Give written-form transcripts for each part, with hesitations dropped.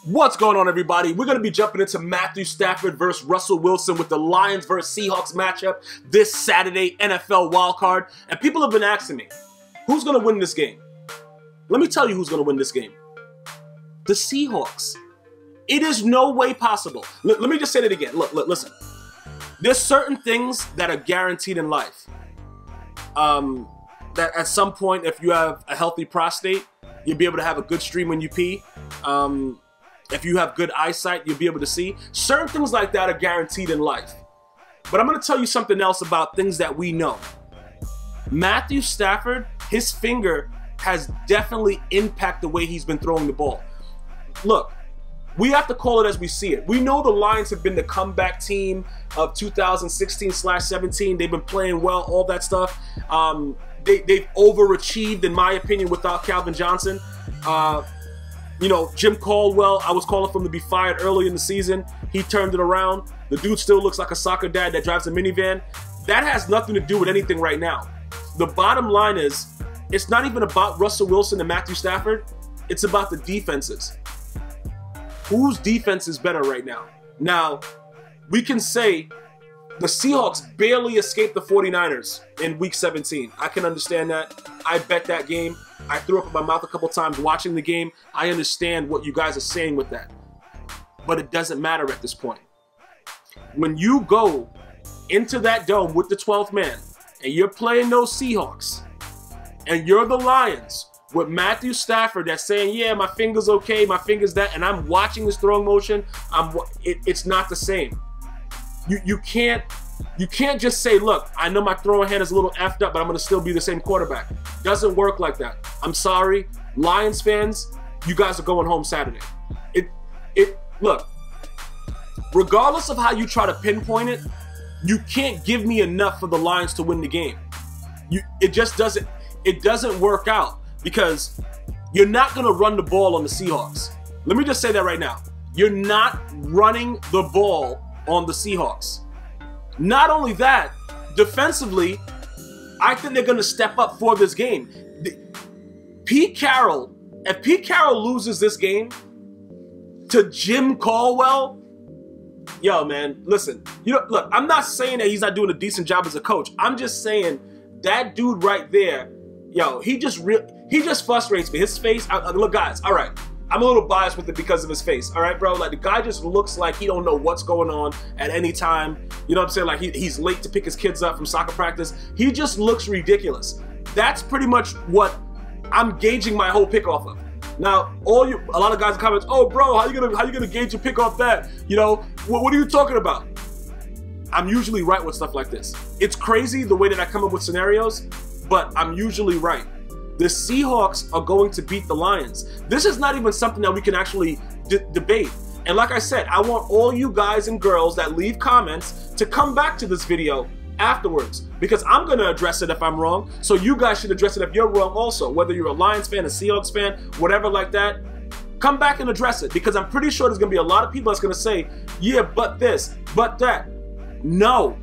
What's going on, everybody? We're going to be jumping into Matthew Stafford versus Russell Wilson with the Lions versus Seahawks matchup this Saturday, NFL Wildcard. And people have been asking me, who's going to win this game? Let me tell you who's going to win this game. The Seahawks. It is no way possible. Let me just say that again. Look, listen. There's certain things that are guaranteed in life. That at some point, if you have a healthy prostate, you'll be able to have a good stream when you pee. If you have good eyesight, you'll be able to see. Certain things like that are guaranteed in life. But I'm going to tell you something else about things that we know. Matthew Stafford, his finger has definitely impacted the way he's been throwing the ball. Look, we have to call it as we see it. We know the Lions have been the comeback team of 2016/17. They've been playing well, all that stuff. They've overachieved, in my opinion, without Calvin Johnson. You know, Jim Caldwell, I was calling for him to be fired early in the season. He turned it around. The dude still looks like a soccer dad that drives a minivan. That has nothing to do with anything right now. The bottom line is, it's not even about Russell Wilson and Matthew Stafford. It's about the defenses. Whose defense is better right now? Now, we can say the Seahawks barely escaped the 49ers in Week 17. I can understand that. I bet that game. I threw up in my mouth a couple times watching the game. I understand what you guys are saying with that. But it doesn't matter at this point. When you go into that dome with the 12th man and you're playing those Seahawks and you're the Lions with Matthew Stafford that's saying, yeah, my finger's okay, my finger's that, and I'm watching his throwing motion, it's not the same. You can't just say, look, I know my throwing hand is a little effed up, but I'm going to still be the same quarterback. Doesn't work like that. I'm sorry. Lions fans, you guys are going home Saturday. Look, regardless of how you try to pinpoint it, you can't give me enough for the Lions to win the game. It just doesn't work out because you're not going to run the ball on the Seahawks. Let me just say that right now. You're not running the ball on the Seahawks. Not only that, defensively, I think they're going to step up for this game. Pete Carroll, if Pete Carroll loses this game to Jim Caldwell, yo, man, listen. Look, I'm not saying that he's not doing a decent job as a coach. I'm just saying that dude right there, yo, he just frustrates me. His face, look, guys, all right. I'm a little biased with it because of his face, all right, bro? Like, the guy just looks like he don't know what's going on at any time. You know what I'm saying? Like, he's late to pick his kids up from soccer practice. He just looks ridiculous. That's pretty much what I'm gauging my whole pick off of. Now, a lot of guys in comments, oh, bro, how you gonna gauge your pick off that? You know, what are you talking about? I'm usually right with stuff like this. It's crazy the way that I come up with scenarios, but I'm usually right. The Seahawks are going to beat the Lions. This is not even something that we can actually debate. And like I said, I want all you guys and girls that leave comments to come back to this video afterwards, because I'm going to address it if I'm wrong. So you guys should address it if you're wrong also. Whether you're a Lions fan, a Seahawks fan, whatever like that, come back and address it, because I'm pretty sure there's going to be a lot of people that's going to say, yeah, but this, but that. No.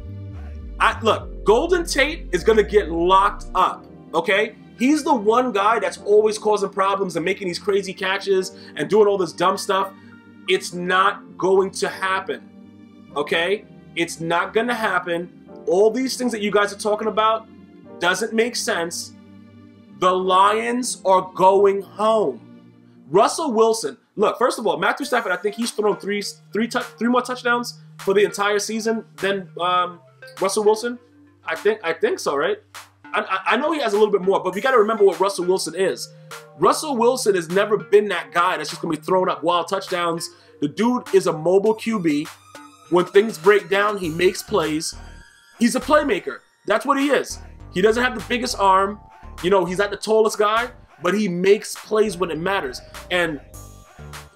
Look, Golden Tate is going to get locked up, okay? He's the one guy that's always causing problems and making these crazy catches and doing all this dumb stuff. It's not going to happen, okay? It's not going to happen. All these things that you guys are talking about doesn't make sense. The Lions are going home. Russell Wilson, look, first of all, Matthew Stafford, I think he's thrown three more touchdowns for the entire season than Russell Wilson. I think so, right? I know he has a little bit more, but we got to remember what Russell Wilson is. Russell Wilson has never been that guy that's just going to be throwing up wild touchdowns. The dude is a mobile QB. When things break down, he makes plays. He's a playmaker. That's what he is. He doesn't have the biggest arm. You know, he's not the tallest guy, but he makes plays when it matters. And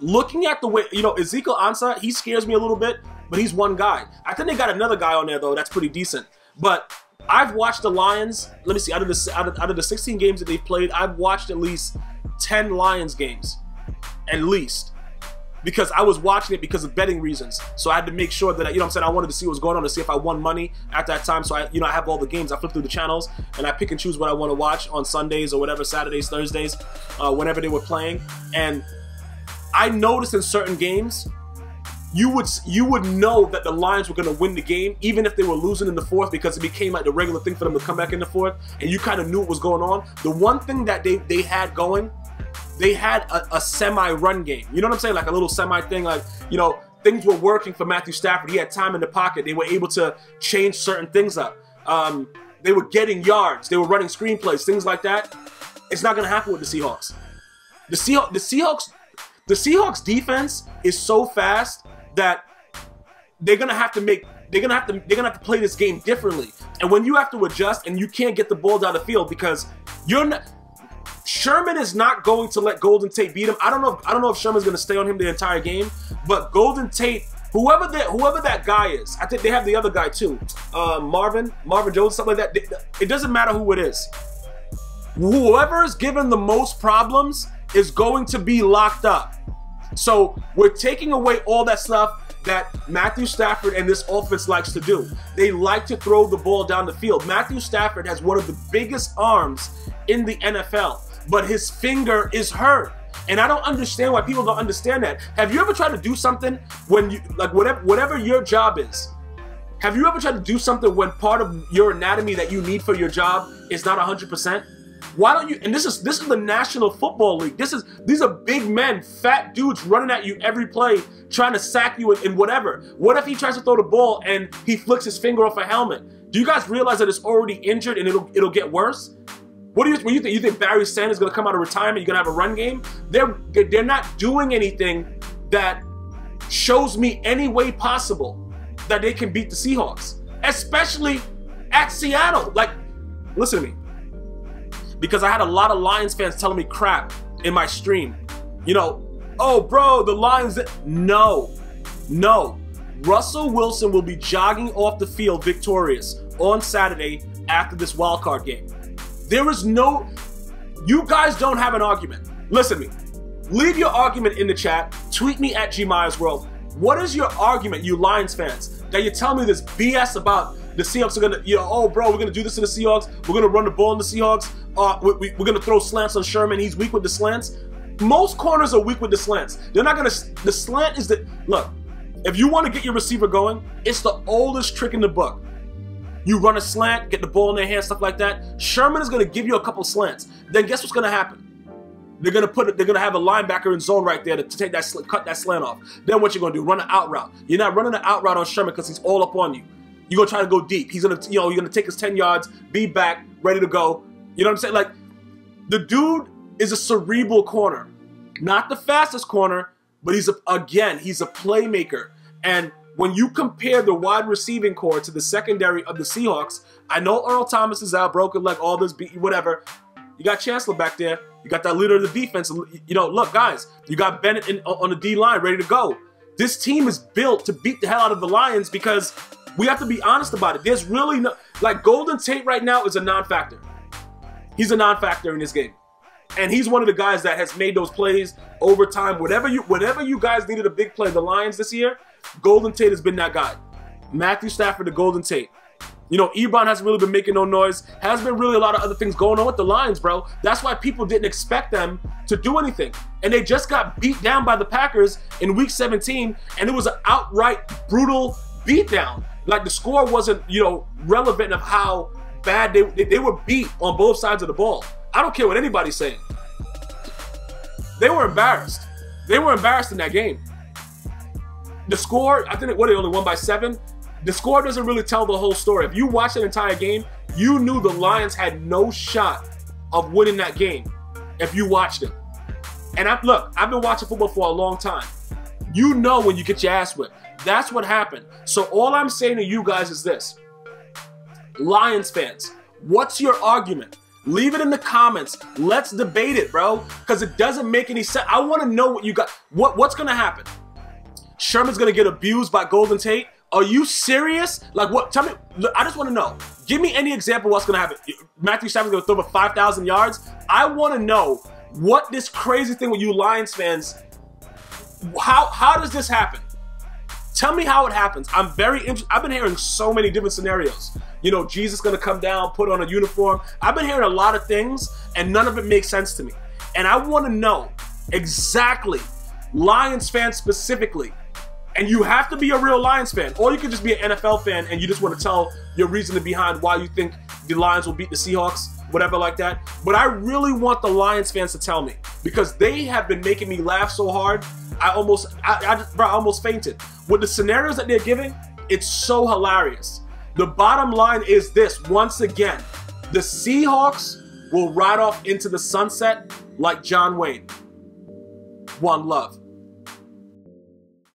looking at the way, you know, Ezekiel Ansah, he scares me a little bit, but he's one guy. I think they got another guy on there, though, that's pretty decent. But I've watched the Lions, let me see, out of the 16 games that they've played, I've watched at least 10 Lions games, at least. Because I was watching it because of betting reasons. So I had to make sure that, you know what I'm saying, I wanted to see what was going on, to see if I won money at that time. So I have all the games. I flip through the channels and I pick and choose what I want to watch on Sundays or whatever, Saturdays, Thursdays, whenever they were playing. And I noticed in certain games, you would know that the Lions were going to win the game, even if they were losing in the fourth, because it became like the regular thing for them to come back in the fourth, and you kind of knew what was going on. The one thing that they had going, they had a semi-run game. You know what I'm saying? Like a little semi thing, like, you know, things were working for Matthew Stafford. He had time in the pocket. They were able to change certain things up. They were getting yards. They were running screenplays, things like that. It's not going to happen with the Seahawks. The Seahawks defense is so fast that they're gonna have to play this game differently. And when you have to adjust and you can't get the ball down the field because Sherman is not going to let Golden Tate beat him. I don't know if Sherman's gonna stay on him the entire game, but Golden Tate, whoever that guy is, I think they have the other guy too, Marvin Jones, something like that. It doesn't matter who it is. Whoever is given the most problems is going to be locked up. So we're taking away all that stuff that Matthew Stafford and this offense likes to do. They like to throw the ball down the field. Matthew Stafford has one of the biggest arms in the NFL, but his finger is hurt. And I don't understand why people don't understand that. Have you ever tried to do something when you, like whatever your job is, have you ever tried to do something when part of your anatomy that you need for your job is not 100%? Why don't you, and this is the National Football League. These are big men, fat dudes running at you every play, trying to sack you and whatever. What if he tries to throw the ball and he flicks his finger off a helmet? Do you guys realize that it's already injured and it'll get worse? What do you think? You think Barry Sanders is gonna come out of retirement? You're gonna have a run game? They're not doing anything that shows me any way possible that they can beat the Seahawks, especially at Seattle. Like, listen to me. Because I had a lot of Lions fans telling me crap in my stream. You know, oh, bro, the Lions... No. Russell Wilson will be jogging off the field victorious on Saturday after this wildcard game. There is no... You guys don't have an argument. Listen to me. Leave your argument in the chat. Tweet me at GmiasWorld. What is your argument, you Lions fans, that you're telling me this BS about the Seahawks are going to, you know, oh, bro, we're going to do this to the Seahawks. We're going to run the ball in the Seahawks. We're going to throw slants on Sherman. He's weak with the slants. Most corners are weak with the slants. They're not going to, the slant is the, look, if you want to get your receiver going, it's the oldest trick in the book. You run a slant, get the ball in their hands, stuff like that. Sherman is going to give you a couple slants. Then guess what's going to happen? They're going to have a linebacker in zone right there to take that, cut that slant off. Then what you're going to do? Run an out route. You're not running an out route on Sherman because he's all up on you. You're going to try to go deep. He's going to, you know, you're going to take his 10 yards, be back, ready to go. You know what I'm saying? Like, the dude is a cerebral corner. Not the fastest corner, but he's a playmaker. And when you compare the wide receiving core to the secondary of the Seahawks, I know Earl Thomas is out, broken leg, all this, whatever. You got Chancellor back there. You got that leader of the defense. You know, look, guys, you got Bennett on the D-line ready to go. This team is built to beat the hell out of the Lions because we have to be honest about it. There's really no, like, Golden Tate right now is a non-factor. He's a non-factor in this game. And he's one of the guys that has made those plays over time. Whatever you guys needed a big play, the Lions this year, Golden Tate has been that guy. Matthew Stafford to Golden Tate. You know, Ebron hasn't really been making no noise. Has been really a lot of other things going on with the Lions, bro. That's why people didn't expect them to do anything. And they just got beat down by the Packers in Week 17, and it was an outright brutal beatdown. Like, the score wasn't, you know, relevant of how bad they were beat on both sides of the ball. I don't care what anybody's saying. They were embarrassed. They were embarrassed in that game. The score, I think, they only won by 7. The score doesn't really tell the whole story. If you watch an entire game, you knew the Lions had no shot of winning that game if you watched it. And look, I've been watching football for a long time. You know when you get your ass whipped. That's what happened. So all I'm saying to you guys is this. Lions fans, what's your argument? Leave it in the comments. Let's debate it, bro, because it doesn't make any sense. I want to know what you got. What's going to happen? Sherman's going to get abused by Golden Tate? Are you serious? Like, what? Tell me. I just want to know. Give me any example of what's going to happen. Matthew Stafford's going to throw for 5,000 yards? I want to know what this crazy thing with you Lions fans, how does this happen? Tell me how it happens. I'm very interested. I've been hearing so many different scenarios. You know, Jesus going to come down, put on a uniform. I've been hearing a lot of things, and none of it makes sense to me. And I want to know exactly Lions fans specifically. And you have to be a real Lions fan. Or you could just be an NFL fan and you just want to tell your reasoning behind why you think the Lions will beat the Seahawks, whatever like that. But I really want the Lions fans to tell me, because they have been making me laugh so hard, I almost fainted. With the scenarios that they're giving, it's so hilarious. The bottom line is this, once again, the Seahawks will ride off into the sunset like John Wayne. One love.